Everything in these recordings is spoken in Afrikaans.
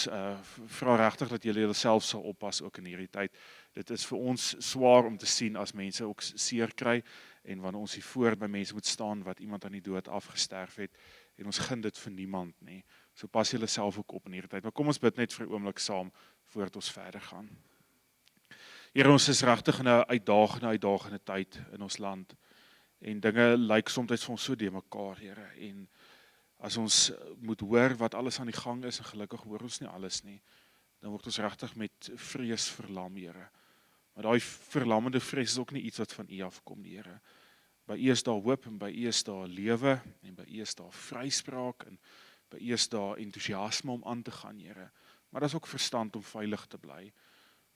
ons vra regtig dat julle julleself sal oppas ook in hierdie tyd. Dit is vir ons swaar om te sien as mense ook seer kry en wanneer ons hier voor by mense moet staan wat iemand aan die dood afgesterf het en ons gun dit vir niemand nie. So pas julle self ook op in hierdie tyd. Maar kom ons bid net vir 'n oomblik saam voordat ons verder gaan. Here, ons is regtig in 'n uitdagende tyd in ons land en dinge lyk soms vir ons so de mekaar, Here, en as ons moet hoor wat alles aan die gang is, en gelukkig hoor ons nie alles nie, dan word ons regtig met vrees verlam, Here. Maar daai verlammende vrees is ook nie iets wat van U afkom, Here. By U is daar hoop en by U is daar lewe en by U is daar vryspraak en by U is daar entoesiasme om aan te gaan, Here. Maar daar is ook verstand om veilig te bly.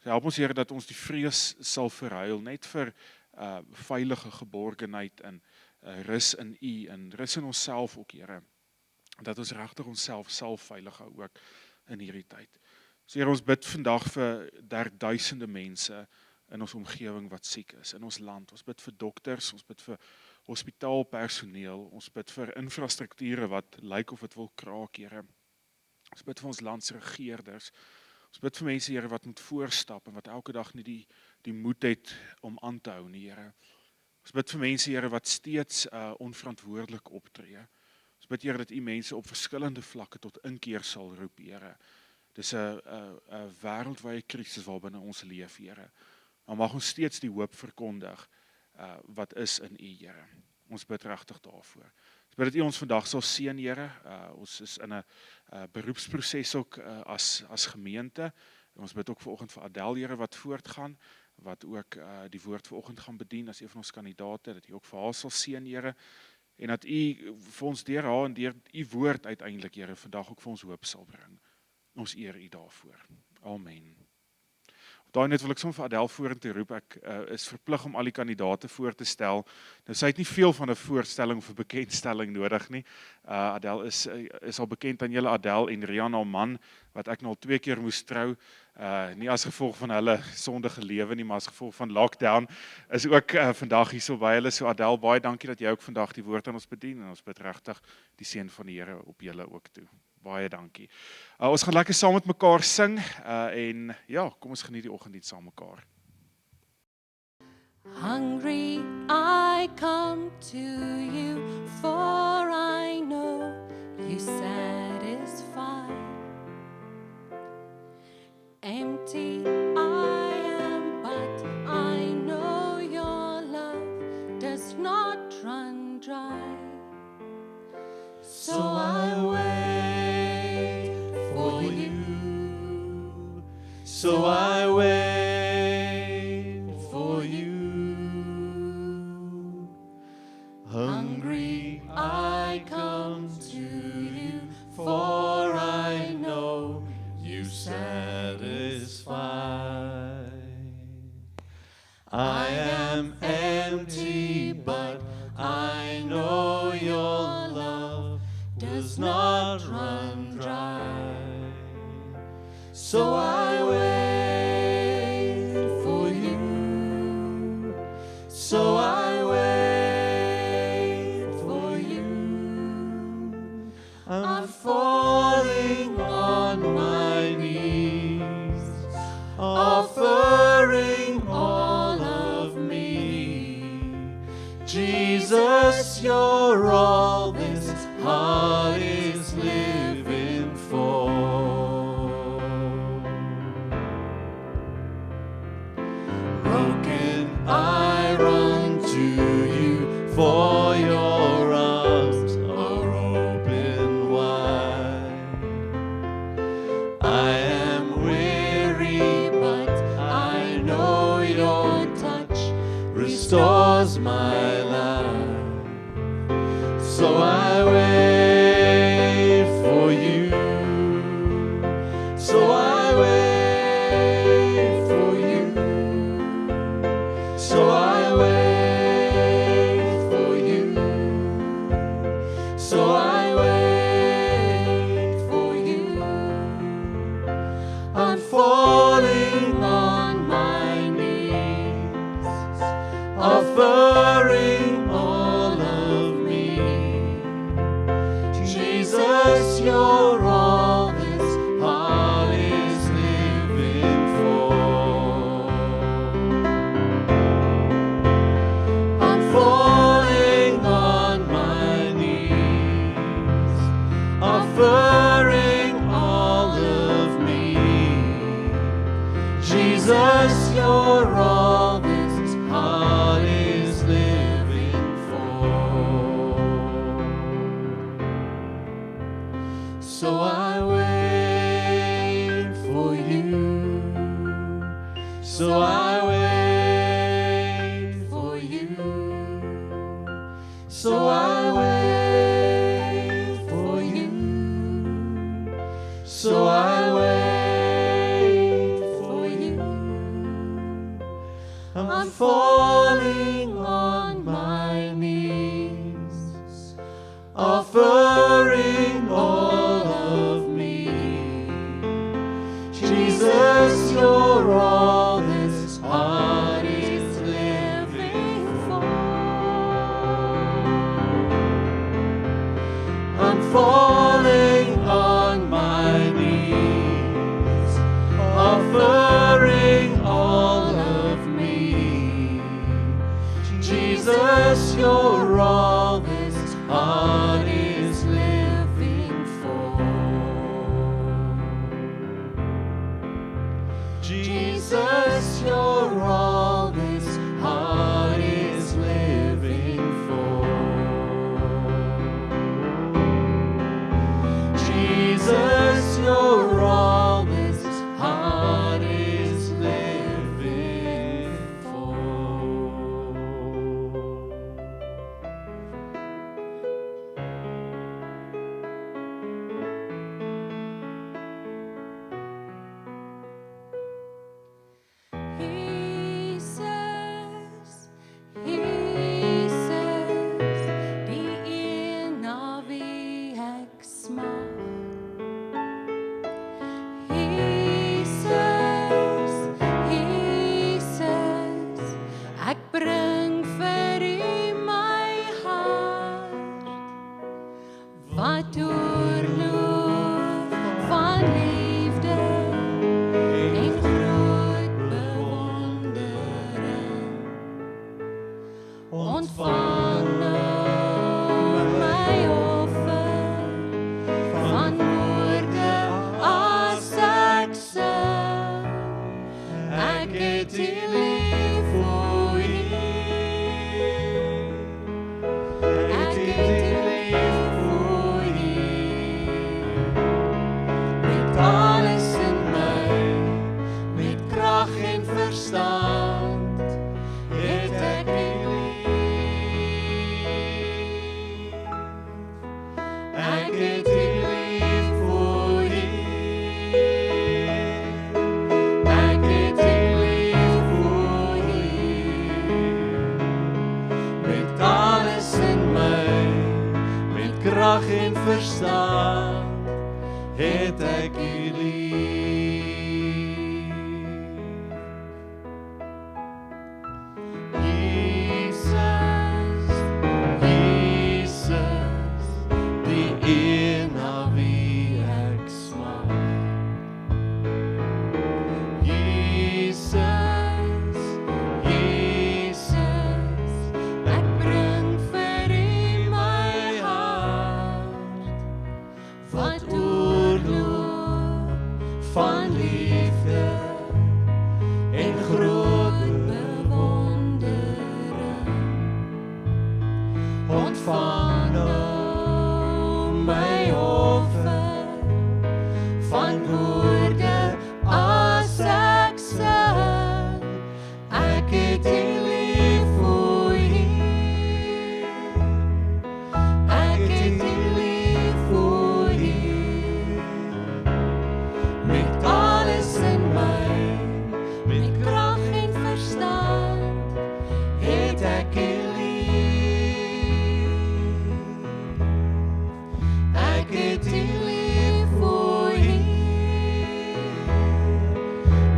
So help ons, Here, dat ons die vrees sal verruil net vir veilige geborgenheid en rus in U en rus in onsself ook, Here. Dat ons regtig onsself sal veilig hou ook in hierdie tyd. So Here, ons bid vandag vir duisende mense in ons omgewing wat siek is, in ons land. Ons bid vir dokters, ons bid vir hospitaalpersoneel, ons bid vir infrastrukture wat lyk of dit wil kraak, Here. Ons bid vir ons landsregeerders. Ons bid vir mense, Here, wat moet voorstap en wat elke dag nie die moed het om aan te hou nie, Here. Ons bid vir mense, Here, wat steeds onverantwoordelik optree. Ons bid, Here, dat U mense op verskillende vlakke tot inkeer sal roep, Here. Dis 'n wêreldwye krisis waarbinne ons leef, Here. Maar mag ons steeds die hoop verkondig wat is in U, Here. Ons bid regtig daarvoor. Ons bid dat U ons vandag sal seën, Here. Ons is in 'n beroepsproses ook as gemeente. En ons bid ook vanoggend vir Adel, Here, wat voortgaan, wat ook die woord vanoggend gaan bedien as een van ons kandidaate, dat U ook vir haar sal seën, Here. En dat U vir ons deur haar en deur U woord uiteindelik, Here, vandag ook vir ons hoop sal bring. Ons eer U daarvoor. Amen. Daai net wil ek sommer vir Adel vorentoe roep. Ek is verplig om al die kandidate voor te stel. Nou sy het nie veel van 'n voorstelling of 'n bekendstelling nodig nie. Adel is al bekend aan julle, Adel en Rihanna man, wat ek nou al 2 keer moes trou. Nie as gevolg van hulle sondige lewe nie, maar as gevolg van lockdown, is ook vandag hier so by hulle. So Adel, baie dankie dat jy ook vandag die woord aan ons bedien en ons bid regtig die seën van die Here op julle ook toe. Baie dankie. Ons gaan lekker saam met mekaar sing en ja, kom ons geniet die oggenddiens saam mekaar. Hungry I come to you, for I know you satisfy. Empty I am, but I know your love does not run dry. So I wait for you. So I wait for you. Hungry I come to you, for I know you satisfy. I am empty, but I know your love does not run dry. So I wait for you. So I wait for you. I'm falling on my knees, offering all of me. Jesus, you're all this heart is living for. Broken, I run to you, for your arms are open wide. I am weary, but I know your touch restores my life. So I wait for you. So I wait for you. So I wait for you. So I wait for you. I'm falling on my knees, offering all of me. Jesus, you're all this heart I'm falling on my knees, offering all of me. Jesus, you're all this heart is living for. I'm falling on my knees, offering all of me. Jesus, you're all this heart is living for. Jesus, you're all this heart is living for. Jesus, you're all this heart is living for. Die een na wie ek smag. Jesus, ek bring vir U my hart, wat oorloop van liefde en groot bewondering. Ontvang nou my offer van woorde as ek sing. Ek het U lief voor U. Ek het U lief voor U. Met alles in my, met krag en verstand, het ek U lief. Ek het U lief voor U. Ek het U lief voor U. Met alles in my, met krag en verstand, het ek U lief. Jesus, Jesus, die een na wie ek smag. Jesus, Jesus, ek bring vir U my hart, wat oorloop van liefde en groot bewondering. Ontvang nou my offer van woorde as ek sing. Ek het U lief voor U. Ek het U lief voor U. Met alles in my, met krag en verstand, het ek U lief. Ek het U lief voor U.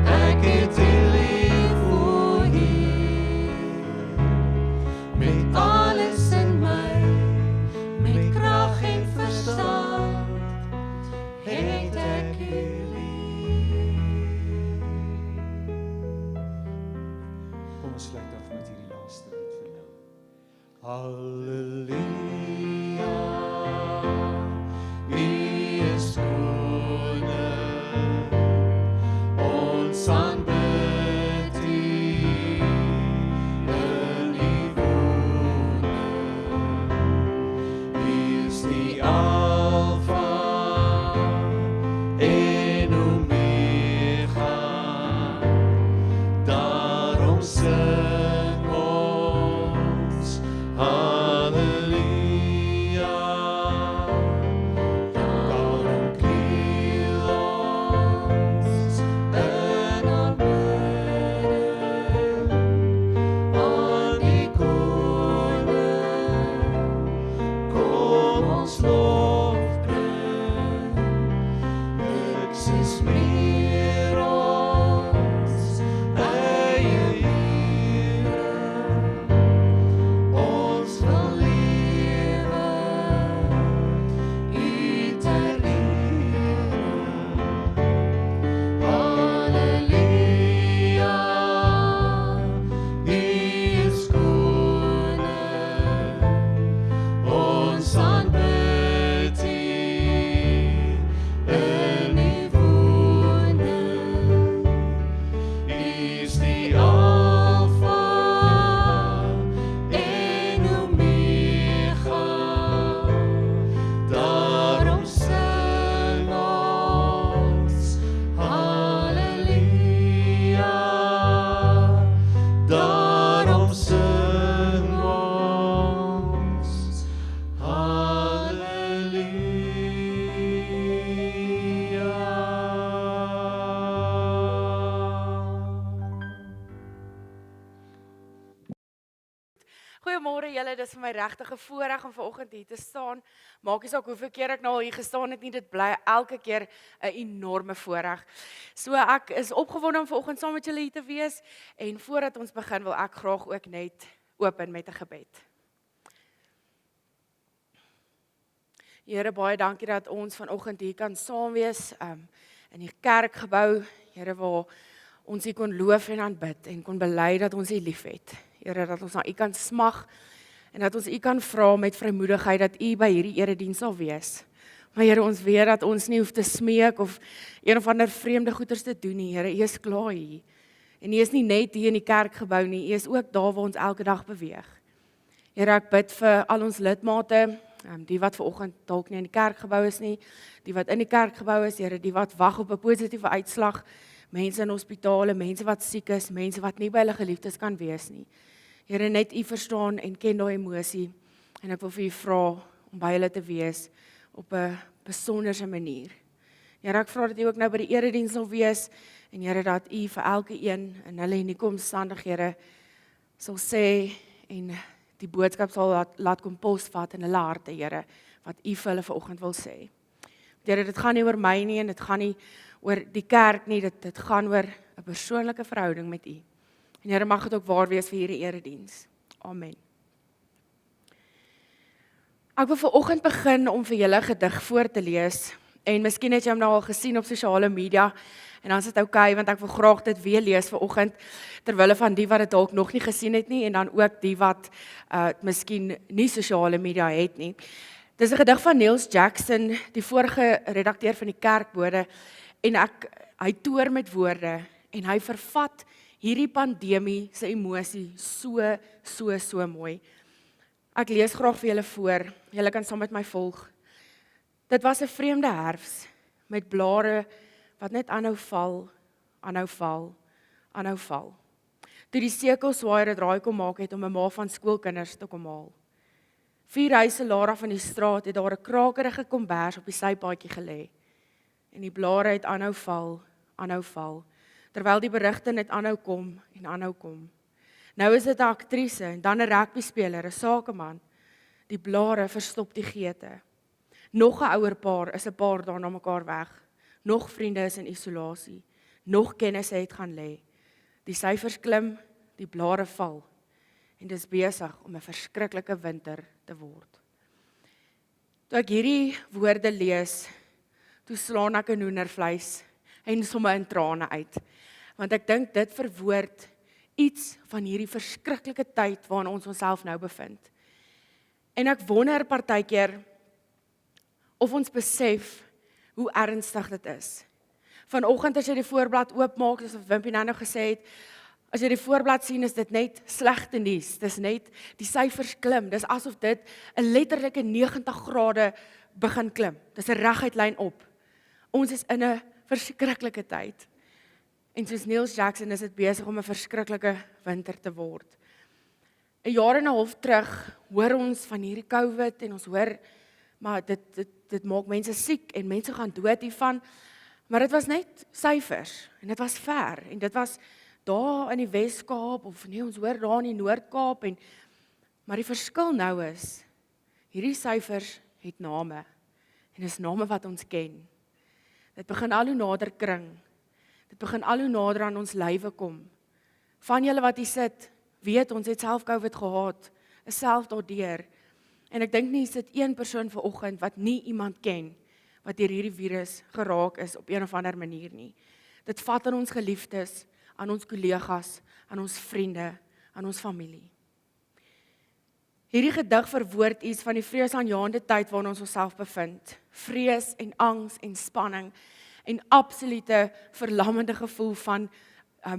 Ek het U lief voor U. Met alles in my, met krag en verstand, het ek U lief. Kom ons sluit af met hierdie laaste lied vir nou. Halleluja, U is koning, ons aanbid U in U woning. U is die Alpha en Omega, daarom sing ons halleluja. Goeiemôre julle, dis vir my regtig 'n voorreg om vanoggend hier te staan. Maak nie saak hoeveel keer ek nou al hier gestaan het nie, dit bly elke keer 'n enorme voorreg. So ek is opgewonde om vanoggend saam met julle hier te wees en voordat ons begin wil ek graag ook net open met 'n gebed. Here, baie dankie dat ons vanoggend hier kan saam wees in die kerkgebou. Here, waar ons hier kon loof en aanbid en kon bely dat ons U liefhet. Here, dat ons na U kan smag en dat ons U kan vra met vrymoedigheid dat U by hierdie erediens sal wees. Maar Here, ons weet dat ons nie hoef te smeek of een of ander vreemde goeders te doen nie. Here, U is klaar hier. En U is nie net hier in die kerkgebou nie, U is ook daar waar ons elke dag beweeg. Here, ek bid vir al ons lidmate, die wat vanoggend dalk nie in die kerkgebou is nie, die wat in die kerkgebou is, Here, die wat wag op 'n positiewe uitslag, mense in hospitale, mense wat siek is, mense wat nie by hulle geliefdes kan wees nie. Here, net U verstaan en ken daai emosie en ek wil vir U vra om by hulle te wees op 'n besonderse manier. Here, ek vra dat U ook nou by die erediens sal wees en Here, dat U vir elke een in hulle unieke omstandighede sal sê en die boodskap sal laat kom posvat in hulle harte, Here, wat U vir hulle vanoggend wil sê. Here, dit gaan nie oor my nie en dit gaan nie oor die kerk nie, dit gaan oor 'n persoonlike verhouding met U. En Here, mag dit ook waar wees vir hierdie erediens. Amen. Ek wil vanoggend begin om vir julle 'n gedig voor te lees. En miskien het jy hom nou al gesien op sosiale media en dan is dit oukei, want ek wil graag dit weer lees vanoggend terwille van die wat dit dalk nog nie gesien het nie en dan ook die wat miskien nie sosiale media het nie. Dis 'n gedig van Niels Jackson, die vorige redakteur van die Kerkbode, en hy toer met woorde en hy vervat hierdie pandemie se emosie so mooi. Ek lees graag vir julle voor. Julle kan saam met my volg. Dit was 'n vreemde herfs met blare wat net aanhou val. Toe die sekelswaaier 'n draai kom maak het om 'n ma van skoolkinders te kom haal. 4 huise laer af van die straat het daar 'n krakerige kombers op die sypaadjie gelê. En die blare het aanhou val, terwyl die berigte net aanhou kom. Nou is dit 'n aktrise en dan 'n rugbyspeler, 'n sakeman. Die blare verstop die geete. Nog 'n ouer paar is 'n paar dae na mekaar weg. Nog vriende is in isolasie. Nog kennisse het gaan lê. Die syfers klim, die blare val. En dis besig om 'n verskriklike winter te word. Toe ek hierdie woorde lees, toe slaan ek 'n hoendervleis en sommer in trane uit. Want ek dink dit verwoord iets van hierdie verskriklike tyd waarin ons onsself nou bevind. En ek wonder partykeer of ons besef hoe ernstig dit is. Vanoggend as jy die voorblad oopmaak, soos Wimpie nou gesê het, as jy die voorblad sien, is dit net slegte nuus. Dis net die syfers klim. Dis asof dit 'n letterlike 90 grade begin klim. Dis 'n reguit lyn op. Ons is in 'n verskriklike tyd. En soos Niels Jackson is dit besig om 'n verskriklike winter te word. 'n jaar en 'n half terug hoor ons van hierdie COVID en ons hoor maar dit maak mense siek en mense gaan dood hiervan. Maar dit was net syfers en dit was ver en dit was daar in die Wes-Kaap of nee, ons hoor daar in die Noord-Kaap maar die verskil nou is hierdie syfers het name en dis name wat ons ken. Dit begin al hoe nader kring. Dit begin al hoe nader aan ons lywe kom. Van julle wat hier sit, weet ons het self COVID gehad, is self daardeur. En ek dink nie sit een persoon vanoggend wat nie iemand ken wat deur hierdie virus geraak is op een of ander manier nie. Dit vat aan ons geliefdes, aan ons kollegas, aan ons vriende, aan ons familie. Hierdie gedig verwoord iets van die vreesaanjaende tyd waarin ons onsself bevind. Vrees en angs en spanning en absolute verlammende gevoel van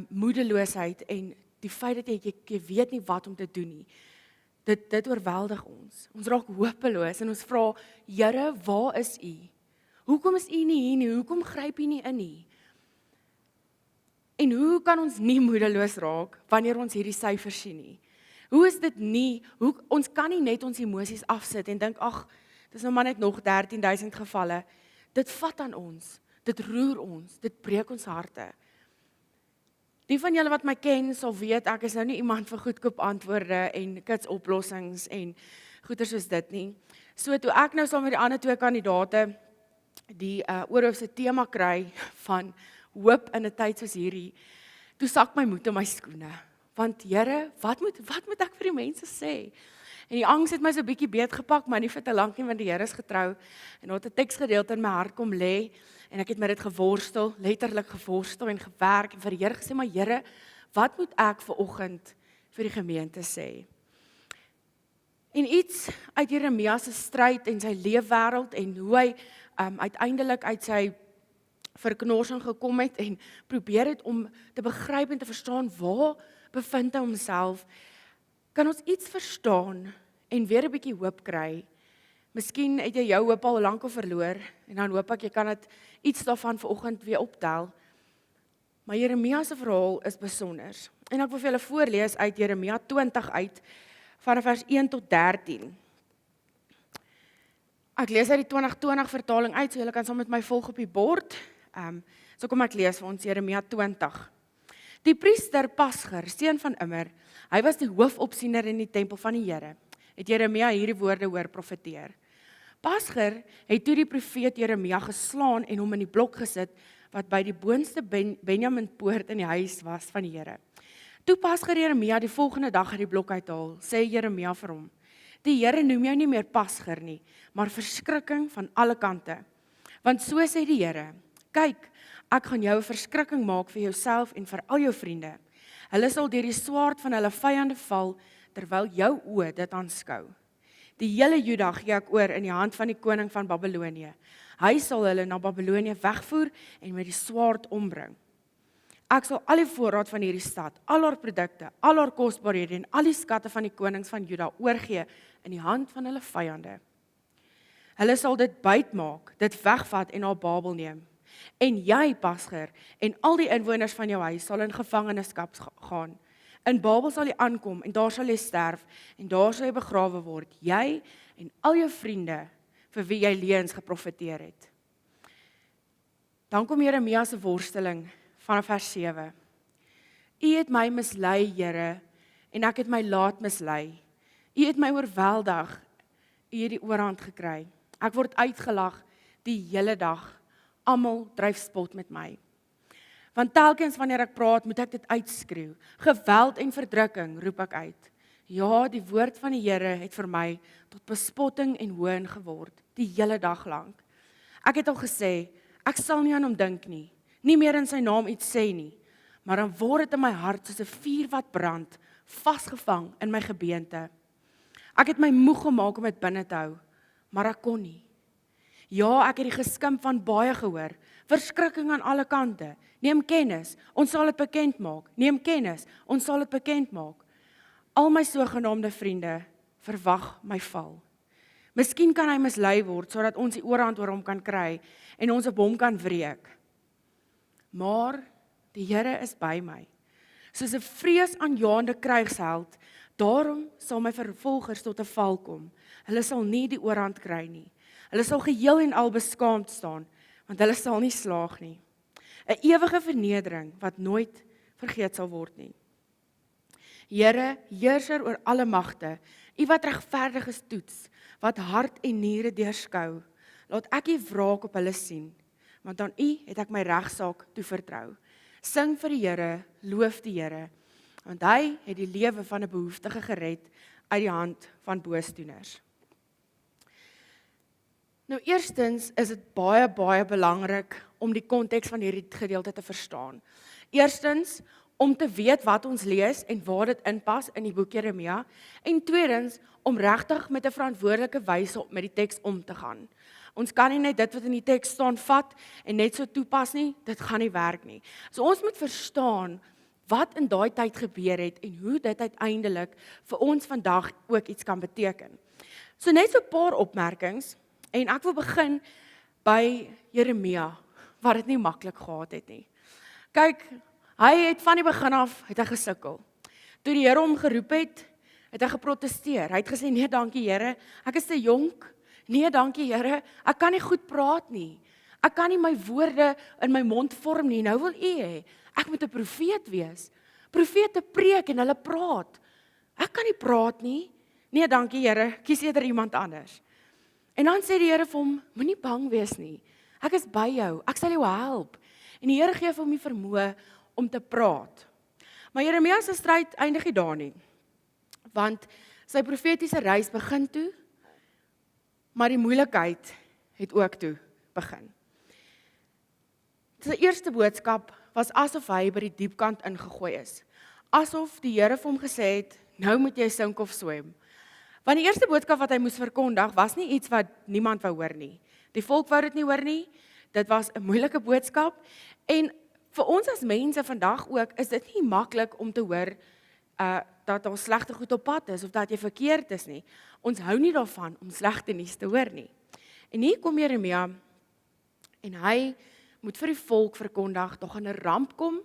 moedeloosheid en die feit dat jy weet nie wat om te doen nie. Dit oorweldig ons. Ons raak hopeloos en ons vra, Here, waar is U? Hoekom is U nie hier nie? Hoekom gryp U nie in nie? En hoe kan ons nie moedeloos raak wanneer ons hierdie syfers sien nie? Hoe is dit nie? Ons kan nie net ons emosies afsit en dink, ag, dis nou maar net nog 13,000 gevalle. Dit vat aan ons. Dit roer ons, dit breek ons harte. Die van julle wat my ken, sal weet ek is nou nie iemand vir goedkoop antwoorde en kitsoplossings en goeie soos dit nie. So toe ek nou saam met die ander 2 kandidate die oorhoofse tema kry van hoop in 'n tyd soos hierdie, toe sak my moed in my skoene. Want Here, wat moet ek vir die mense sê? En die angs het my so 'n bietjie beetgepak, maar nie vir te lank nie, want die Here is getrou. En daar het 'n teksgedeelte in my hart kom lê en ek het met dit geworstel, letterlik geworstel en gewerk en vir die Here gesê, maar Here, wat moet ek vir oggend vir die gemeente sê? En iets uit Jeremia se stryd en sy leefwêreld en hoe hy uiteindelik uit sy verknorsing gekom het en probeer het om te begryp en te verstaan waar bevind hy homself, kan ons iets verstaan en weer 'n bietjie hoop kry. Miskien het jy jou hoop al lank verloor en dan hoop ek jy kan dit iets daarvan vanoggend weer optel. Maar Jeremia se verhaal is besonder. En ek wil vir julle voorlees uit Jeremia 20 uit vanaf vers 1 tot 13. Ek lees uit die 2020 vertaling uit, so julle kan saam met my volg op die bord. So kom ek lees vir ons Jeremia 20. Die priester Pasger, seun van Immer, hy was die hoofopsiener in die tempel van die Here, het Jeremia hierdie woorde hoor profeteer. Pasger het toe die profeet Jeremia geslaan en hom in die blok gesit, wat by die boonste Benjaminpoort in die huis was van die Here. Toe Pasger Jeremia die volgende dag uit die blok uithaal, sê Jeremia vir hom, die Here noem jou nie meer Pasger nie, maar verskrikking van alle kante. Want so sê die Here, kyk, ek gaan jou 'n verskrikking maak vir jouself en vir al jou vriende. Hulle sal deur die swaard van hulle vyande val, terwyl jou oë dit aanskou. Die hele Juda gee ek oor in die hand van die koning van Babelonië. Hy sal hulle na Babelonië wegvoer en met die swaard ombring. Ek sal al die voorraad van hierdie stad, al haar produkte, al haar kosbarehede en al die skatte van die konings van Juda oorgee in die hand van hulle vyande. Hulle sal dit buitmaak, dit wegvat en na Babel neem. En jy, Pasger, en al die inwoners van jou huis sal in gevangenskap gaan. In Babel sal jy aankom en daar sal jy sterf en daar sal jy begrawe word, jy en al jou vriende vir wie jy leuns geprofeteer het. Dan kom Jeremia se worsteling vanaf vers 7. U het my mislei, Here, en ek het my laat mislei. U het my oorweldig, u het die oorhand gekry. Ek word uitgelag die hele dag. Almal dryf spot met my. Want telkens wanneer ek praat, moet ek dit uitskreeu. Geweld en verdrukking roep ek uit. Ja, die woord van die Here het vir my tot bespotting en hoon geword, die hele dag lank. Ek het al gesê, ek sal nie aan hom dink nie, nie meer in sy naam iets sê nie, maar dan word dit in my hart soos 'n vuur wat brand, vasgevang in my gebeente. Ek het my moeg gemaak om dit binne te hou, maar ek kon nie. Ja, ek het die geskimp van baie gehoor, verskrikking aan alle kante. Neem kennis, ons sal dit bekend maak. Neem kennis, ons sal dit bekend maak. Al my sogenaamde vriende verwag my val. Miskien kan hy mislei word, sodat ons die oorhand oor hom kan kry en ons op hom kan wreek. Maar die Here is by my. Soos 'n vreesaanjaende krygsheld, daarom sal my vervolgers tot 'n val kom. Hulle sal nie die oorhand kry nie. Hulle sal geheel en al beskaamd staan, want hulle sal nie slaag nie. 'n Ewige vernedering wat nooit vergeet sal word nie. Here, heerser oor alle magte, U wat regverdiges toets, wat hart en niere deurskou, laat ek U wraak op hulle sien, want aan U het ek my regsaak toevertrou. Sing vir die Here, loof die Here, want hy het die lewe van 'n behoeftige gered uit die hand van boosdoeners. Nou eerstens is dit baie belangrik om die konteks van hierdie gedeelte te verstaan. Eerstens, om te weet wat ons lees en waar dit inpas in die boek Jeremia. En tweedens, om regtig met 'n verantwoordelike wyse met die teks om te gaan. Ons kan nie net dit wat in die teks staan vat en net so toepas nie, dit gaan nie werk nie. So ons moet verstaan wat in daai tyd gebeur het en hoe dit uiteindelik vir ons vandag ook iets kan beteken. So net so 'n paar opmerkings. En ek wil begin by Jeremia, wat dit nie maklik gehad het nie. Kyk, hy het van die begin af het hy gesukkel. Toe die Here hom geroep het hy geprotesteer. Hy het gesê, nee dankie Here, ek is te jonk. Nee dankie Here, ek kan nie goed praat nie. Ek kan nie my woorde in my mond vorm nie, nou wil U hê. ek moet 'n profeet wees. Profete preek en hulle praat. Ek kan nie praat nie. Nee, dankie Here, kies eerder iemand anders. En dan sê die Here vir hom, moenie bang wees nie. Ek is by jou, ek sal jou help. En die Here gee vir hom die vermoë om te praat. Maar Jeremia se stryd eindig nie daar nie. Want sy profetiese reis begin toe, maar die moeilikheid het ook toe begin. Sy eerste boodskap was asof hy by die diepkant ingegooi is. Asof die Here vir hom gesê het, nou moet jy sink of swem. Want die eerste boodskap wat hy moes verkondig, was nie iets wat niemand wou hoor nie. Die volk wou dit nie hoor nie, dit was 'n moeilike boodskap, en vir ons as mense vandag ook, is dit nie maklik om te hoor, dat daar slegte goed op pad is, of dat jy verkeerd is nie. Ons hou nie daarvan om slegte nuus te hoor nie. En hier kom Jeremia, en hy moet vir die volk verkondig, daar gaan 'n ramp kom,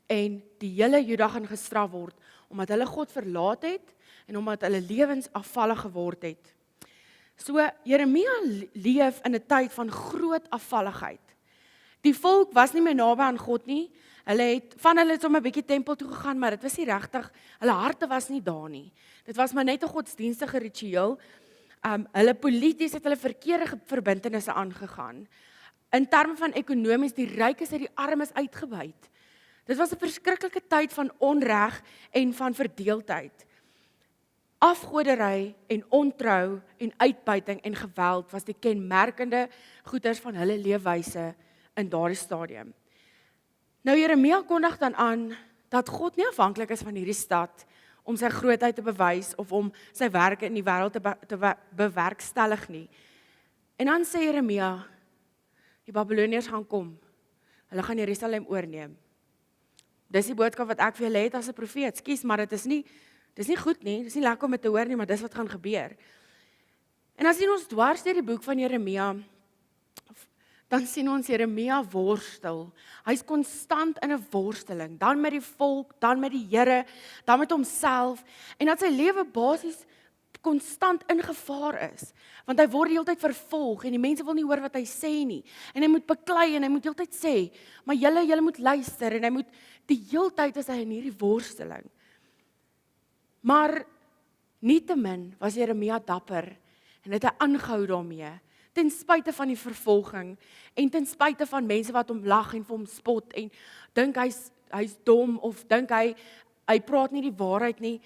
en die hele Juda gaan gestraf word, omdat hulle God verlaat het, en omdat hulle lewens afvallig geword het. So, Jeremia leef in 'n tyd van groot afvalligheid. Die volk was nie meer naby aan God nie, van hulle het om 'n bietjie tempel toe gegaan, maar dit was nie regtig, hulle harte was nie daar nie. Dit was maar net 'n godsdienstige ritueel. Hulle polities het hulle verkeerde verbintenisse aangegaan. In terme van ekonomies, die rykes het die armes uitgebuit. Dit was 'n verskriklike tyd van onreg en van verdeeldheid. Afgodery en ontrou en uitbuiting en geweld was die kenmerkende goeders van hulle leefwyse in daardie stadium. Nou Jeremia kondig dan aan dat God nie afhanklik is van hierdie stad om sy grootheid te bewys of om sy werke in die wêreld te bewerkstellig nie. En dan sê Jeremia, die Babiloniërs gaan kom. Hulle gaan Jerusalem oorneem. Dis die boodskap wat ek vir julle het as 'n profeet. Skus, maar dit is nie goed nie. Dis nie lekker om dit te hoor nie, maar dis wat gaan gebeur. En as sien ons dwars deur die boek van Jeremia, dan sien ons Jeremia worstel. Hy's konstant in 'n worsteling, dan met die volk, dan met die Here, dan met homself, en dat sy lewe basies konstant in gevaar is, want hy word die hele tyd vervolg, en die mense wil nie hoor wat hy sê nie, en hy moet beklei, en hy moet die hele tyd sê, maar julle moet luister, en hy moet, die hele tyd is hy in hierdie worsteling. Maar nietemin was Jeremia dapper, en het hy aangehou daarmee, ten spyte van die vervolging, en ten spyte van mense wat hom lag en vir hom spot, en dink hy's dom, of dink hy praat nie die waarheid nie.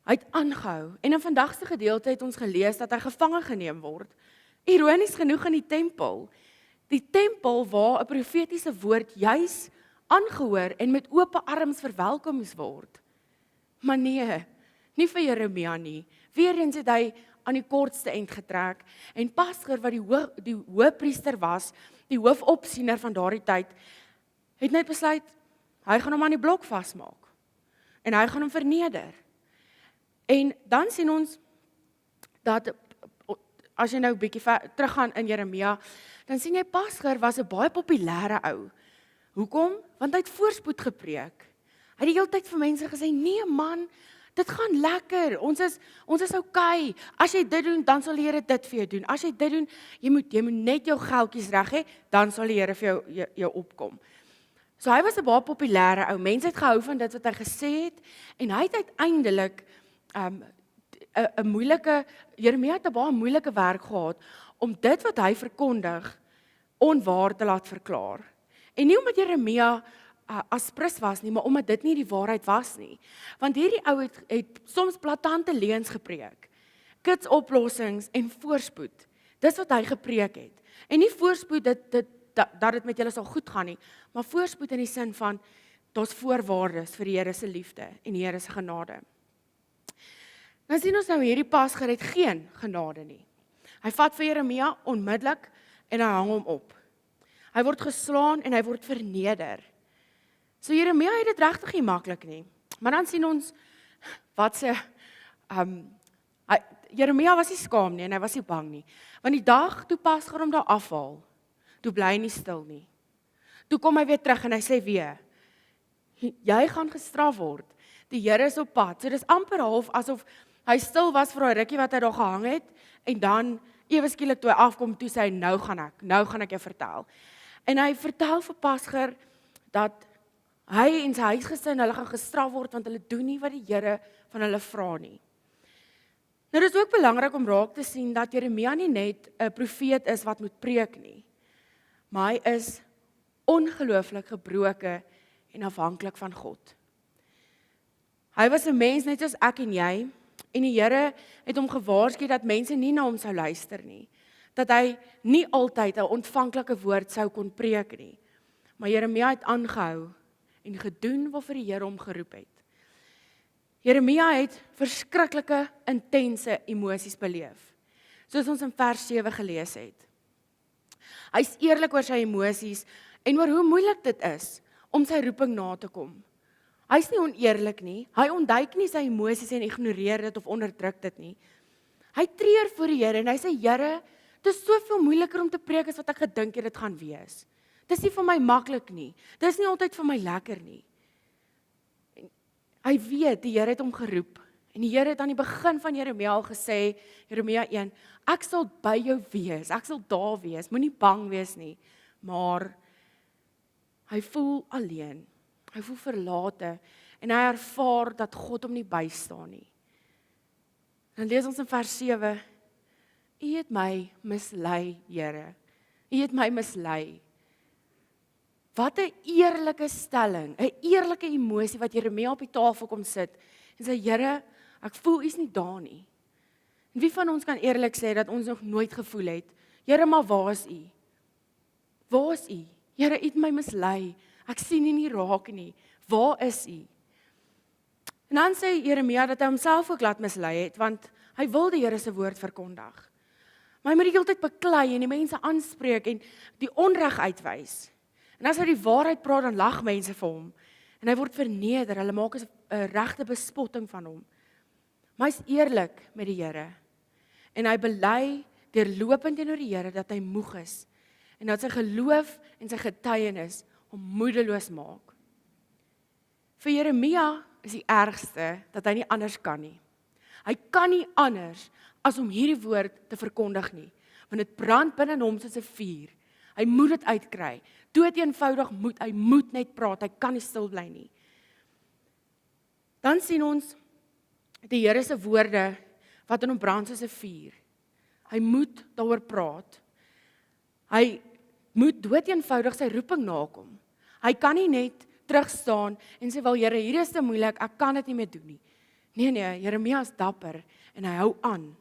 Hy het aangehou, en in vandag se gedeelte het ons gelees dat hy gevange geneem word. Ironies genoeg in die tempel. Die tempel waar 'n profetiese woord juis aangehoor en met oop arms verwelkom moes word. Maar nee, nie vir Jeremia nie. Weereens het hy aan die kortste eind getrek, en Pasger wat die hoëpriester was, die hoofopsiener van daardie tyd, het net besluit, hy gaan hom aan die blok vasmaak, en hy gaan hom verneder. En dan sien ons, dat, as jy nou 'n bietjie teruggaan in Jeremia, dan sien jy Pasger was 'n baie populêre ou. Hoekom? Want hy het voorspoed gepreek. Hy het die hele tyd vir mense gesê, nee man, dit gaan lekker, ons is okay. As jy dit doen, dan sal die Here dit vir jou doen. As jy dit doen, jy moet net jou geldjies reg hê, dan sal die Here vir jou opkom. So hy was 'n baie populêre ou. Mense het gehou van dit wat hy gesê het, en hy het uiteindelik Jeremia het 'n baie moeilike werk gehad om dit wat hy verkondig onwaar te laat verklaar. En nie omdat Jeremia aspres was nie, maar omdat dit nie die waarheid was nie. Want hierdie ou het soms blaatante leuns gepreek. Kitsoplossings en voorspoed. Dis wat hy gepreek het. En nie voorspoed dat dit met julle sal goed gaan nie, maar voorspoed in die sin van daar's voorwaardes vir die Here se liefde en die Here se genade. Nou sien ons hierdie Pasger het geen genade nie. Hy vat vir Jeremia onmiddellik en hy hang hom op. Hy word geslaan en hy word verneder. So Jeremia het dit regtig nie maklik nie. Maar dan sien ons wat se Jeremia was nie skaam nie en hy was nie bang nie. Want die dag toe Pasger hom daar afhaal, toe bly hy nie stil nie. Toe kom hy weer terug en hy sê weer, jy gaan gestraf word. Die Here is op pad. So dis amper half asof hy stil was vir 'n rukkie wat hy daar gehang het en dan ewe skielik toe hy afkom toe sê hy nou gaan ek jou vertel. En hy vertel vir Pasger dat Hy en sy huisgesin, hulle gaan gestraf word want hulle doen nie wat die Here van hulle vra nie. Nou dis ook belangrik om raak te sien dat Jeremia nie net 'n profeet is wat moet preek nie, maar hy is ongelooflik gebroken en afhanklik van God. Hy was 'n mens net soos ek en jy, en die Here het hom gewaarsku dat mense nie na hom sou luister nie, dat hy nie altyd 'n ontvanklike woord sou kon preek nie. Maar Jeremia het aangehou en gedoen waarvoor die Here hom geroep het. Jeremia het verskriklike, intense emosies beleef, soos ons in vers 7 gelees het. Hy is eerlik oor sy emosies en oor hoe moeilik dit is om sy roeping na te kom. Hy is nie oneerlik nie, hy ontduik nie sy emosies en ignoreer dit of onderdruk dit nie. Hy treur voor die Here en hy sê, Here, dit is soveel moeiliker om te preek as wat ek gedink het dit gaan wees. Dit is nie vir my maklik nie, dit is nie altyd vir my lekker nie. En hy weet, die Here het hom geroep, en die Here het aan die begin van Jeremia al gesê, Jeremia 1, ek sal by jou wees, ek sal daar wees, moenie bang wees nie, maar hy voel alleen, hy voel verlate, en hy ervaar dat God hom nie bystaan nie. Dan lees ons in vers 7, U het my mislei, Here, U het my mislei. Wat 'n eerlike stelling, 'n eerlike emosie wat Jeremia op die tafel kom sit, en sê, Here, ek voel U is nie daar nie. En wie van ons kan eerlik sê dat ons nog nooit gevoel het, Here, maar waar is U? Waar is U? Here, U het my mislei, ek sien U nie raak nie, waar is U? En dan sê Jeremia dat hy homself ook laat mislei het, want hy wil die Here se woord verkondig. Maar hy moet die hele tyd beklei en die mense aanspreek en die onreg uitwys. En as hy die waarheid praat, dan lag mense vir hom. En hy word verneder, hulle maak 'n regte bespotting van hom. Maar hy is eerlik met die Here. En hy bely deurlopend teenoor die Here dat hy moeg is. En dat sy geloof en sy getuienis hom moedeloos maak. Vir Jeremia is die ergste dat hy nie anders kan nie. Hy kan nie anders as om hierdie woord te verkondig nie, want dit brand binne hom soos 'n vuur. Hy moet dit uitkry. Dood eenvoudig hy moet net praat, hy kan nie stil bly nie. Dan sien ons die Here se woorde wat in hom brand soos 'n vuur. Hy moet daaroor praat. Hy moet dood eenvoudig sy roeping nakom. Hy kan nie net terugstaan en sê, wel Here, hier is te moeilik, ek kan dit nie meer doen nie. Nee, Jeremia is dapper en hy hou aan.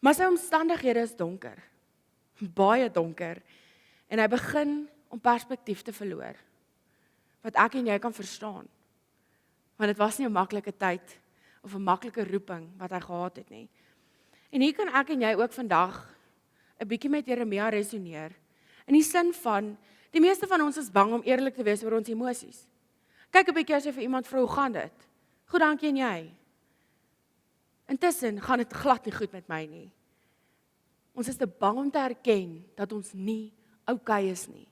Maar sy omstandighede is donker, baie donker, en hy begin om perspektief te verloor, wat ek en jy kan verstaan, want dit was nie 'n maklike tyd, of 'n maklike roeping wat hy gehad het nie. En hier kan ek en jy ook vandag 'n bietjie met Jeremia resoneer, in die sin van, die meeste van ons is bang om eerlik te wees oor ons emosies. Kyk 'n bietjie as jy vir iemand vra, hoe gaan dit? Goed, dankie, en jy? Intussen gaan dit glad nie goed met my nie. Ons is te bang om te erken dat ons nie okay is nie.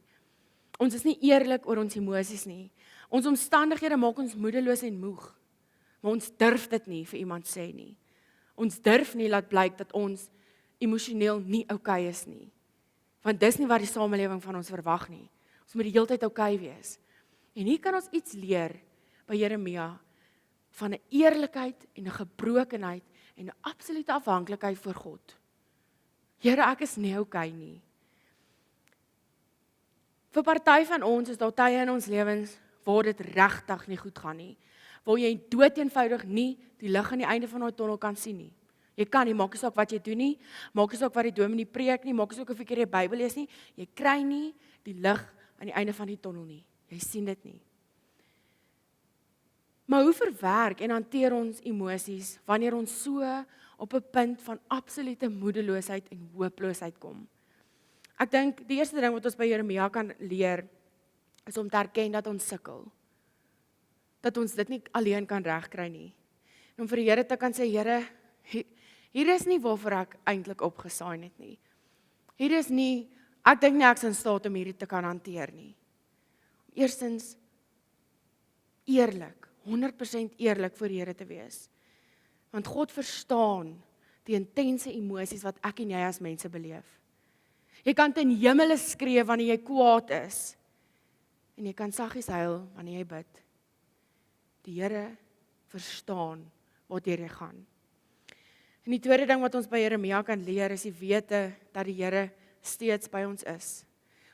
Ons is nie eerlik oor ons emosies nie. Ons omstandighede maak ons moedeloos en moeg. Maar ons durf dit nie vir iemand sê nie. Ons durf nie laat blyk dat ons emosioneel nie okay is nie. Want dis nie wat die samelewing van ons verwag nie. Ons moet die hele tyd okay wees. En hier kan ons iets leer by Jeremia van 'n eerlikheid en 'n gebrokenheid en 'n absolute afhanklikheid voor God. Here, ek is nie okay nie. Vir party van ons is daar tye in ons lewens waar dit regtig nie goed gaan nie. Waar jy dood eenvoudig nie die lig aan die einde van daai tonnel kan sien nie. Jy kan nie, maak nie saak wat jy doen nie, maak nie saak wat die dominee preek nie, maak nie saak of jy die Bybel lees nie, jy kry nie die lig aan die einde van die tonnel nie. Jy sien dit nie. Maar hoe verwerk en hanteer ons emosies wanneer ons so op 'n punt van absolute moedeloosheid en hooploosheid kom? Ek dink die eerste ding wat ons by Jeremia kan leer is om te erken dat ons sukkel. Dat ons dit nie alleen kan regkry nie. En om vir die Here te kan sê, Here, hier is nie waarvoor ek eintlik opgesaai het nie. Hier is nie, ek dink nie ek is in staat om hierdie te kan hanteer nie. Eerstens, eerlik, 100% eerlik voor die Here te wees. Want God verstaan die intense emosies wat ek en jy as mense beleef. Jy kan ten hemele skree wanneer jy kwaad is. En jy kan saggies huil wanneer jy bid. Die Here verstaan waartoe jy gaan. En die tweede ding wat ons by Jeremia kan leer is die wete dat die Here steeds by ons is.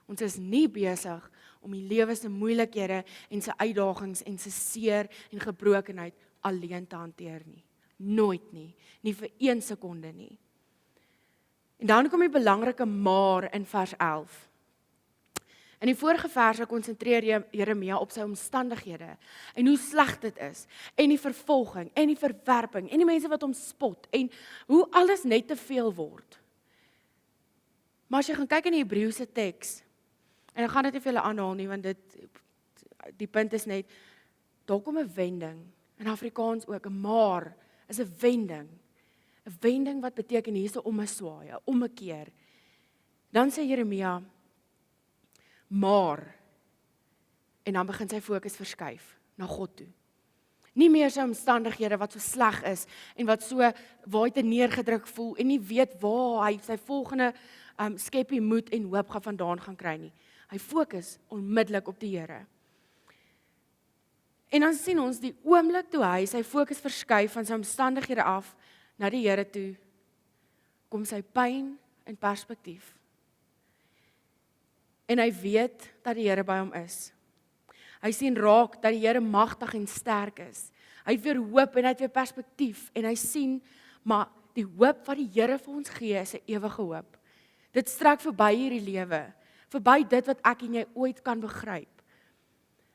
Ons is nie besig om die lewe se moeilikhede en sy uitdagings en sy seer en gebrokenheid alleen te hanteer nie. Nooit nie. Nie vir 1 sekonde nie. En dan kom die belangrike maar in vers 11. In die vorige verse konsentreer Jeremia op sy omstandighede en hoe sleg dit is en die vervolging en die verwerping en die mense wat hom spot en hoe alles net te veel word. Maar as jy gaan kyk in die Hebreëse teks, en ek gaan dit nie vir julle aanhaal nie, want die punt is net, daar kom 'n wending, in Afrikaans ook, 'n maar, is 'n wending. 'n Wending wat beteken hierse om 'n swaai, 'n ommekeer. Dan sê Jeremia, maar, en dan begin sy fokus verskuif na God toe. Nie meer sy omstandighede wat so sleg is, en wat so, waar hy te neergedruk voel, en nie weet waar hy sy volgende skepie moed en hoop vandaan gaan kry nie. Hy fokus onmiddellik op die Here. En dan sien ons die oomblik toe hy sy fokus verskuif van sy omstandighede af na die Here toe, kom sy pyn in perspektief. En hy weet dat die Here by hom is. Hy sien raak dat die Here magtig en sterk is. Hy het weer hoop en hy het weer perspektief en hy sien, maar die hoop wat die Here vir ons gee is 'n ewige hoop. Dit strek verby hierdie lewe, verby dit wat ek en jy ooit kan begryp.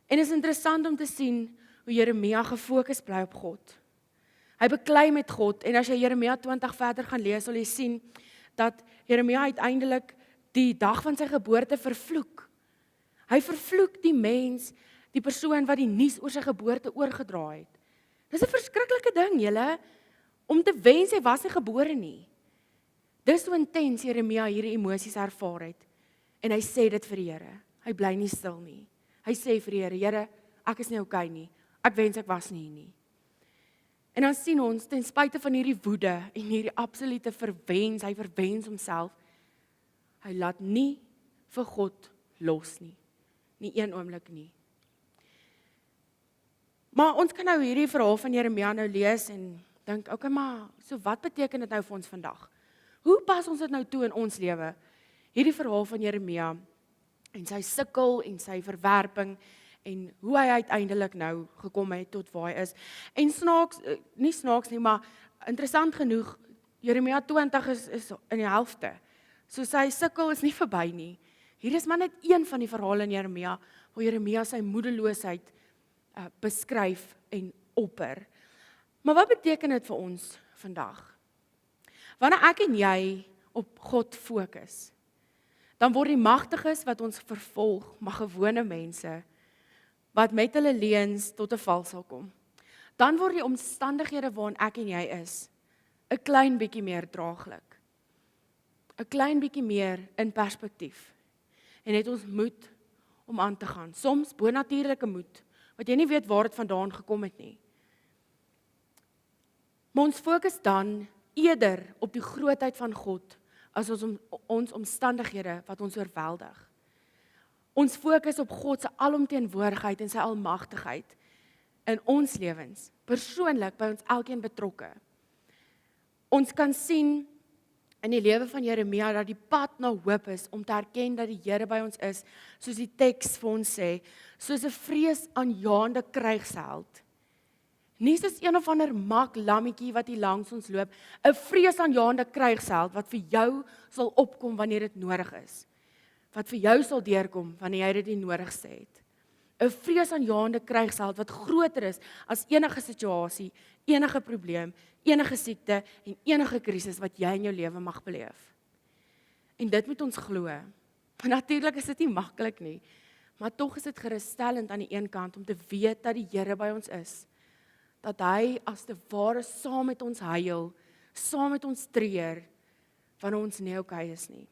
En is interessant om te sien hoe Jeremia gefokus bly op God. Hy beklei met God en as jy Jeremia 20 verder gaan lees, sal jy sien dat Jeremia uiteindelik die dag van sy geboorte vervloek. Hy vervloek die mens, die persoon wat die nuus oor sy geboorte oorgedra het. Dis 'n verskriklike ding, julle, om te wens hy was nie gebore nie. Dis so intens Jeremia hierdie emosies ervaar het. En hy sê dit vir die Here. Hy bly nie stil nie. Hy sê vir die Here, Here, ek is nie okay nie. Ek wens ek was nie hier nie. En dan sien ons, ten spyte van hierdie woede en hierdie absolute verwens, hy verwens homself, hy laat nie vir God los nie. Nie een oomblik nie. Maar ons kan nou hierdie verhaal van Jeremia nou lees en dink, okay, maar so wat beteken dit nou vir ons vandag? Hoe pas ons dit nou toe in ons lewe? Hierdie verhaal van Jeremia en sy sukkel en sy verwerping en hoe hy uiteindelik nou gekom het tot waar hy is. En nie snaaks nie, maar interessant genoeg, Jeremia 20 is in die helfte. So sy sukkel is nie verby nie. Hier is maar net een van die verhale in Jeremia, waar Jeremia sy moedeloosheid beskryf en opper. Maar wat beteken dit vir ons vandag? Wanneer ek en jy op God fokus, dan word die magtiges wat ons vervolg, maar gewone mense, wat met hulle leuns tot 'n val sal kom. Dan word die omstandighede waarin ek en jy is, 'n klein bietjie meer draaglik. 'n Klein bietjie meer in perspektief. En het ons moed om aan te gaan. Soms bonatuurlike moed, wat jy nie weet waar dit vandaan gekom het nie. Maar ons fokus dan eerder op die grootheid van God, as ons omstandighede wat ons oorweldig. Ons fokus op God se alomteenwoordigheid en sy almagtigheid in ons lewens, persoonlik by ons elkeen betrokke. Ons kan sien in die lewe van Jeremia dat die pad na hoop is om te erken dat die Here by ons is, soos die teks vir ons sê, soos 'n vreesaanjaende krygsheld. Nie soos een of ander mak lammetjie wat hier langs ons loop, 'n vreesaanjaende krygsheld wat vir jou sal opkom wanneer dit nodig is. Wat vir jou sal deurkom wanneer jy dit nie nodigste het. 'n Vreesaanjaende krygsheld wat groter is as enige situasie, enige probleem, enige siekte en enige krisis wat jy in jou lewe mag beleef. En dit moet ons glo. Natuurlik is dit nie maklik nie, maar tog is dit gerusstellend aan die een kant om te weet dat die Here by ons is. Dat hy as te ware saam met ons huil, saam met ons treur, wanneer ons nie okay is nie.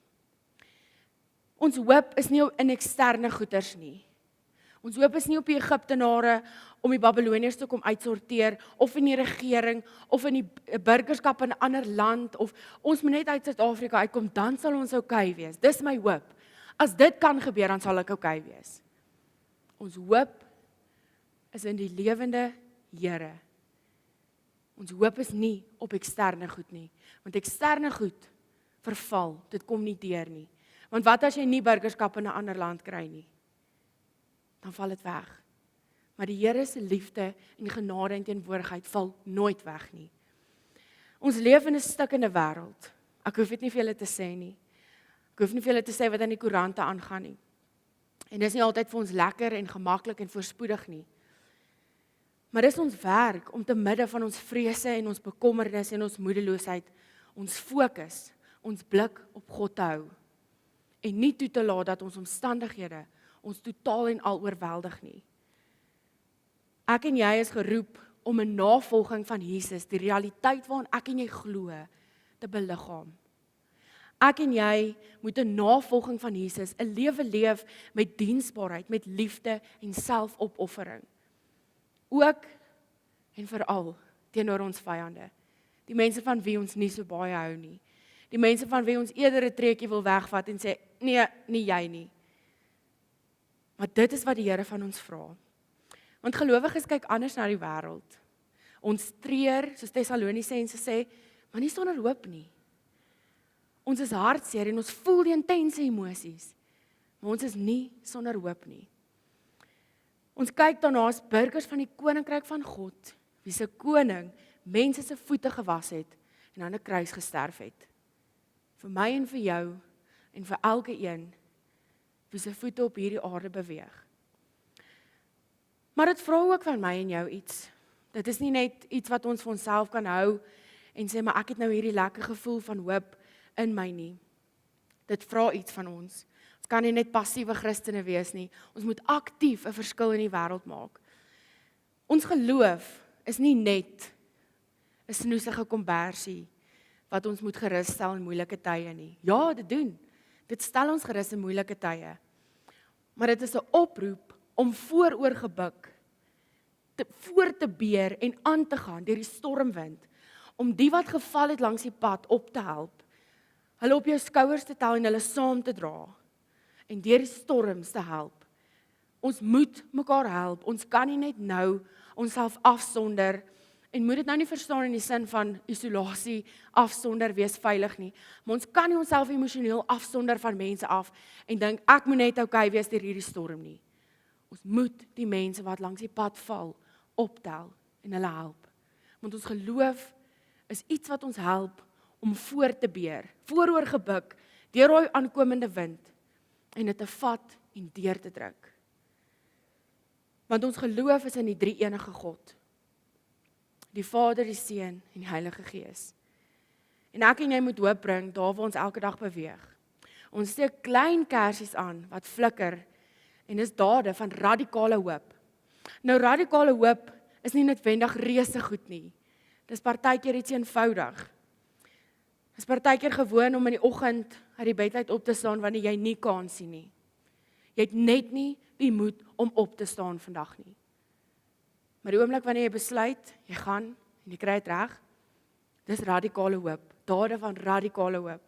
Ons hoop is nie in eksterne goeders nie. Ons hoop is nie op die Egiptenare om die Babiloniërs te kom uitsorteer, of in die regering, of in die burgerskap in 'n ander land, of ons moet net uit Suid-Afrika uitkom, dan sal ons okay wees. Dis my hoop. As dit kan gebeur, dan sal ek okay wees. Ons hoop is in die lewende Here. Ons hoop is nie op eksterne goed nie, want eksterne goed verval, dit kom nie deur nie. Want wat as jy nie burgerskap in 'n ander land kry nie? Dan val dit weg. Maar die Here se liefde en genade en teenwoordigheid val nooit weg nie. Ons leef in 'n stikkende wêreld. Ek hoef dit nie vir julle te sê nie. Ek hoef nie vir julle te sê wat aan die koerante aangaan nie. En dis nie altyd vir ons lekker en gemaklik en voorspoedig nie. Maar dis ons werk om te midde van ons vrese en ons bekommernisse en ons moedeloosheid, ons fokus, ons blik op God te hou. En nie toe te laat dat ons omstandighede ons totaal en al oorweldig nie. Ek en jy is geroep om 'n navolging van Jesus, die realiteit waarin ek en jy glo, te beliggaam. Ek en jy moet 'n navolging van Jesus, 'n lewe leef met diensbaarheid, met liefde en selfopoffering. Ook en veral teenoor ons vyande. Die mense van wie ons nie so baie hou nie. Die mense van wie ons eerder 'n treukie wil wegvat en sê, nee, nie jy nie. Maar dit is wat die Here van ons vra. Want gelowiges kyk anders na die wêreld. Ons treur, soos Tessalonisense sê, maar nie sonder hoop nie. Ons is hartseer en ons voel die intense emosies, maar ons is nie sonder hoop nie. Ons kyk daarna as burgers van die koninkryk van God, wie se koning mense se voete gewas het en aan 'n kruis gesterf het. Vir my en vir jou en vir elke een wie se voete op hierdie aarde beweeg. Maar dit vra ook van my en jou iets. Dit is nie net iets wat ons vir onsself kan hou en sê, maar ek het nou hierdie lekker gevoel van hoop in my nie. Dit vra iets van ons. Ons kan nie net passiewe Christene wees nie. Ons moet aktief 'n verskil in die wêreld maak. Ons geloof is nie net 'n snoesige kombersie wat ons moet gerus stel in moeilike tye nie. Ja, dit doen. Dit stel ons gerus in moeilike tye. Maar dit is 'n oproep om vooroor gebuk, voor te beer en aan te gaan deur die stormwind, om die wat geval het langs die pad op te help, hulle op jou skouers te tel en hulle saam te dra, en deur die storms te help. Ons moet mekaar help, ons kan nie net nou onsself afsonder, en moet dit nou nie verstaan in die sin van isolasie, afsonder, wees veilig nie, maar ons kan nie onsself emosioneel afsonder van mense af, en dink, ek moet net okay wees deur hierdie storm nie. Ons moet die mense wat langs die pad val, optel en hulle help. Want ons geloof is iets wat ons help om voor te beer, vooroor gebuk, deur daai aankomende wind, en dit te vat en deur te druk. Want ons geloof is in die drie-enige God, die Vader, die Seun en die Heilige Gees. En ek en jy moet hoop bring, daar waar ons elke dag beweeg. Ons steek klein kersies aan, wat flikker, en is dade van radikale hoop. Nou radikale hoop is nie noodwendig reuse goed nie. Dis partykeer iets eenvoudig. Dis partykeer gewoon om in die oggend uit die bed uit op te staan wanneer jy nie kan sien nie. Jy het net nie die moed om op te staan vandag nie. Maar die oomblik wanneer jy besluit, jy gaan en jy kry dit reg, dis radikale hoop, dade van radikale hoop.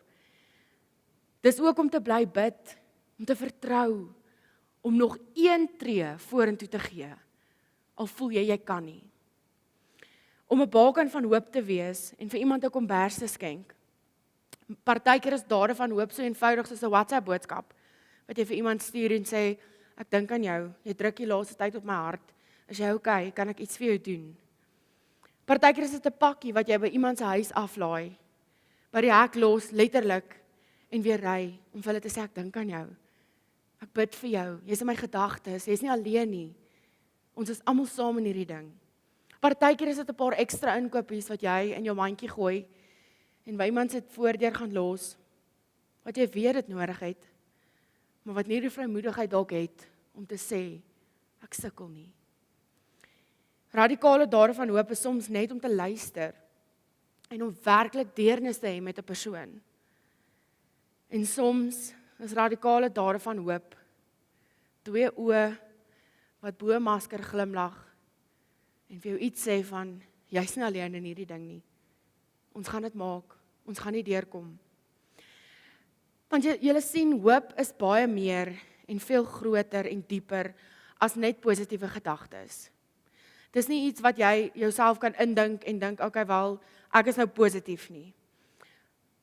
Dis ook om te bly bid, om te vertrou, om nog een tree vorentoe te gee, al voel jy kan nie. Om 'n baken van hoop te wees en vir iemand 'n kombers te skenk. Partykeer is dade van hoop so eenvoudig soos 'n WhatsApp boodskap, wat jy vir iemand stuur en sê, ek dink aan jou, jy druk die laaste tyd op my hart, is jy okay, kan ek iets vir jou doen? Partykeer is dit 'n pakkie wat jy by iemand se huis aflaai, by die hek los, letterlik, en weer ry, om vir hulle te sê, ek dink aan jou. Ek bid vir jou, jy's in my gedagtes, jy's nie alleen nie. Ons is almal saam in hierdie ding. Partykeer is dit 'n paar ekstra inkopies wat jy in jou mandjie gooi, en by iemand se voordeur gaan los, wat jy weet dit nodig het, maar wat nie die vrymoedigheid dalk het, om te sê, ek sukkel nie. Radikale dade van hoop is soms net om te luister, en om werklik deernis te hê met 'n persoon. En soms is radikale dade van hoop, 2 oë, wat bo 'n masker glimlag, en vir jou iets sê van, jy's nie alleen in hierdie ding nie. Ons gaan dit maak, ons gaan nie deurkom. Want julle sien, hoop is baie meer en veel groter en dieper as net positiewe gedagtes. Dis nie iets wat jy jouself kan indink en dink, okay, wel, ek is nou positief nie.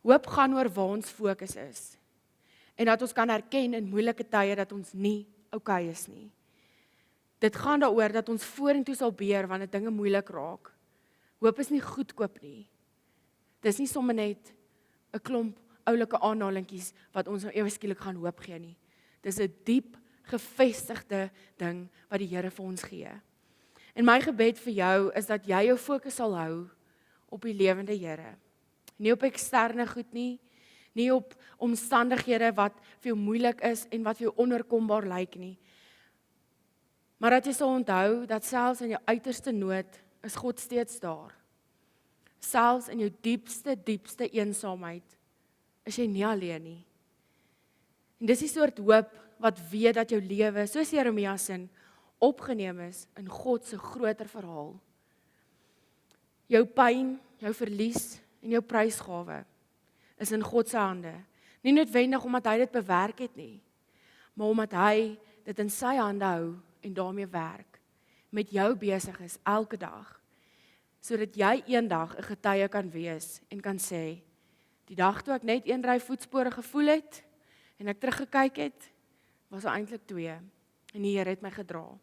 Hoop gaan oor waar ons fokus is. En dat ons kan herken in moeilike tye dat ons nie okay is nie. Dit gaan daaroor dat ons vorentoe sal beer wanneer dinge moeilik raak. Hoop is nie goedkoop nie. Dis nie sommer net 'n klomp oulike aanhalingkies wat ons nou ewe skielik gaan hoop gee nie. Dis 'n diep gevestigde ding wat die Here vir ons gee. En my gebed vir jou is dat jy jou fokus sal hou op die lewende Here. Nie op eksterne goed nie, nie op omstandighede wat vir jou moeilik is en wat vir jou onoorkombaar lyk nie. Maar dat jy sal onthou dat selfs in jou uiterste nood is God steeds daar. Selfs in jou diepste eensaamheid is jy nie alleen nie. En dis die soort hoop wat weet dat jou lewe, soos Jeremia se, opgeneem is in God se groter verhaal. Jou pyn, jou verlies en jou prysgawe is in God se hande. Nie noodwendig omdat hy dit bewerk het nie, maar omdat hy dit in sy hande hou en daarmee werk, met jou besig is elke dag, sodat jy eendag 'n getuie kan wees en kan sê, die dag toe ek net 1 ry voetspore gevoel het en ek teruggekyk het, was daar eintlik 2 en die Here het my gedra.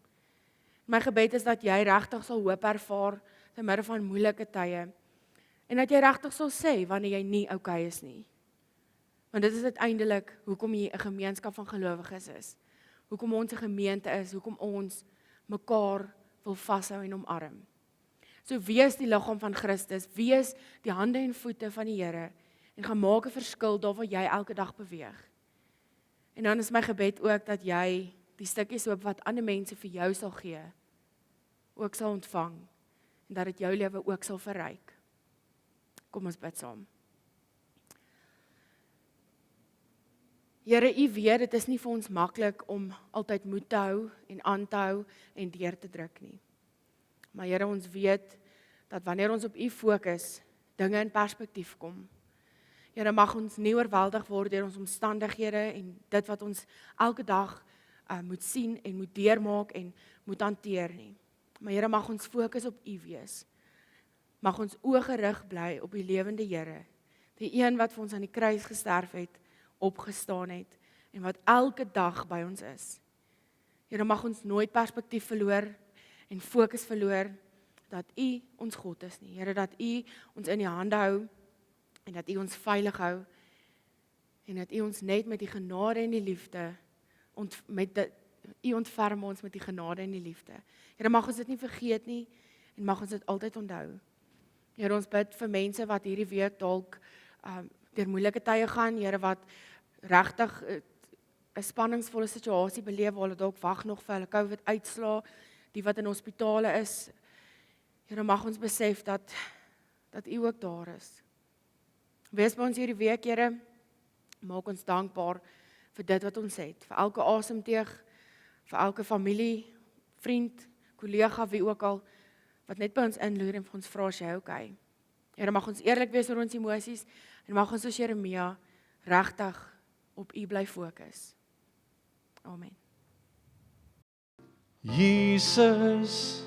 My gebed is dat jy regtig sal hoop ervaar te midde van moeilike tye en dat jy regtig sal sê wanneer jy nie okay is nie. Want dit is uiteindelik hoekom jy 'n gemeenskap van gelowiges is. Hoekom ons 'n gemeente is, hoekom ons mekaar wil vashou en omarm. So wees die liggaam van Christus, wees die hande en voete van die Here en gaan maak 'n verskil daar waar jy elke dag beweeg. En dan is my gebed ook dat jy die stukkies hoop wat ander mense vir jou sal gee, ook sal ontvang en dat dit jou lewe ook sal verryk. Kom ons bid saam. Here, U weet, dit is nie vir ons maklik om altyd moed te hou en aan te hou en deur te druk nie. Maar Here, ons weet dat wanneer ons op U fokus, dinge in perspektief kom. Here, mag ons nie oorweldig word deur ons omstandighede en dit wat ons elke dag moet sien en moet deurmaak en moet hanteer nie. Maar Here, mag ons fokus op U wees. Mag ons oë gerig bly op die lewende Here, die een wat vir ons aan die kruis gesterf het, opgestaan het en wat elke dag by ons is. Here, mag ons nooit perspektief verloor en fokus verloor dat U ons God is nie. Here, dat U ons in die hande hou en dat U ons veilig hou en dat U ons net met die genade en die liefde U ontferm ons met die genade en die liefde. Here, mag ons dit nie vergeet nie en mag ons dit altyd onthou. Here, ons bid vir mense wat hierdie week dalk deur moeilike tye gaan, Here, wat regtig 'n spanningsvolle situasie beleef waar hulle dalk wag nog vir hulle COVID-uitslae, die wat in hospitale is. Here, mag ons besef dat U ook daar is. Wees by ons hierdie week, Here, maak ons dankbaar vir dit wat ons het, vir elke asemteug, vir elke familie, vriend, kollega, wie ook al, wat net by ons inloer en vir ons vra, as jy okay. Here, mag ons eerlik wees oor ons emosies en mag ons soos Jeremia regtig op U bly fokus. Amen. Jesus,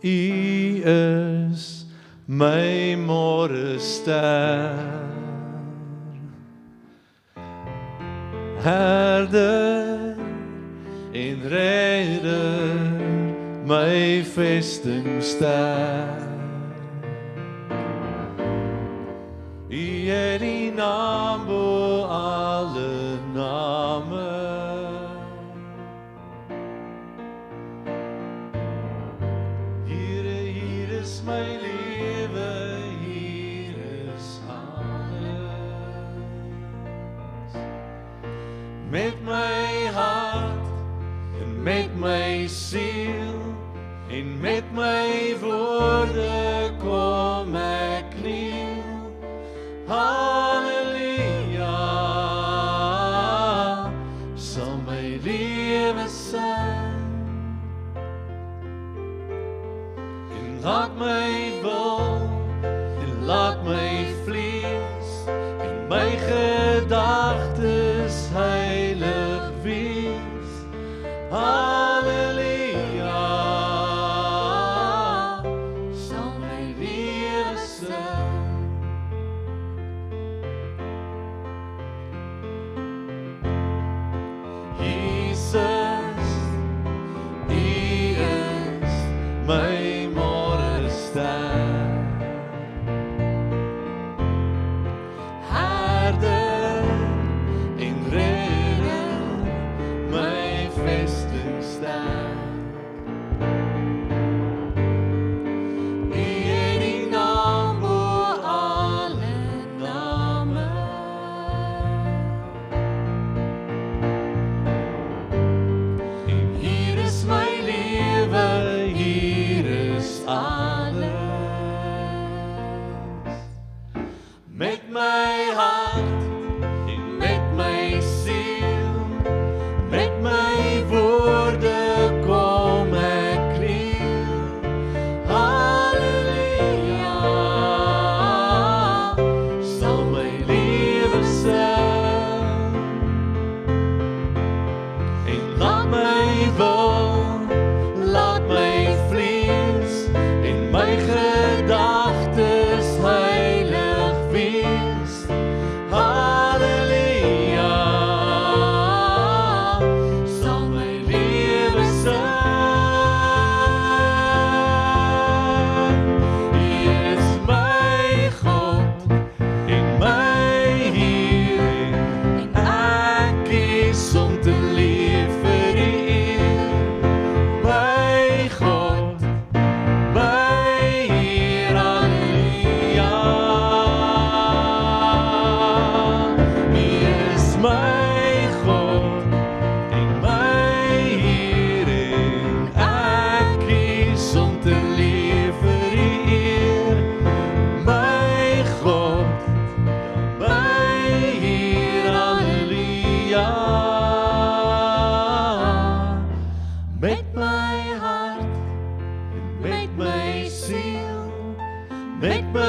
U is my môrester. Herder en redder, my vestingster. U het die naam bo alle name. Hier is my lewe, hier is alles. Met my hart en met my siel en met my woorde kom ek kniel. Halleluja, sal my lewe sing. En laat my wil en laat my vlees en my gedagtes heilig wees. Halleluja.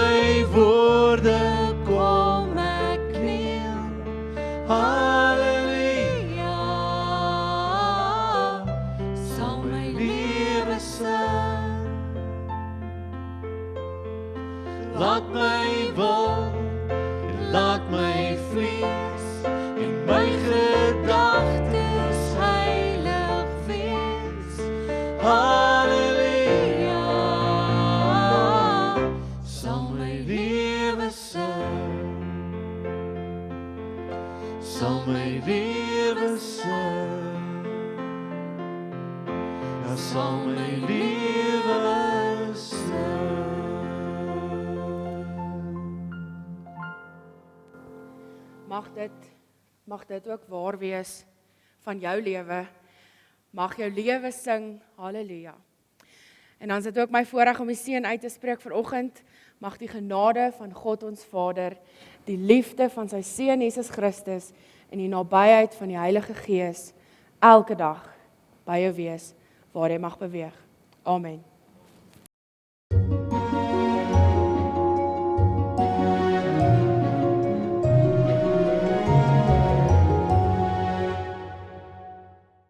my woorde kom ek kniel. Halleluja, sal my lewe sing. Laat my wil en laat my vlees en my gedagtes heilig wees. Halleluja, sal my lewe sing. Sal my lewe sing. Ja, sal my lewe sing. Mag dit ook waar wees van jou lewe. Mag jou lewe sing, halleluja. En dan is dit ook my voorreg om die seën uit te spreek vanoggend. Mag die genade van God ons Vader, die liefde van sy Seun Jesus Christus en die nabyheid van die Heilige Gees elke dag by jou wees waar jy mag beweeg. Amen.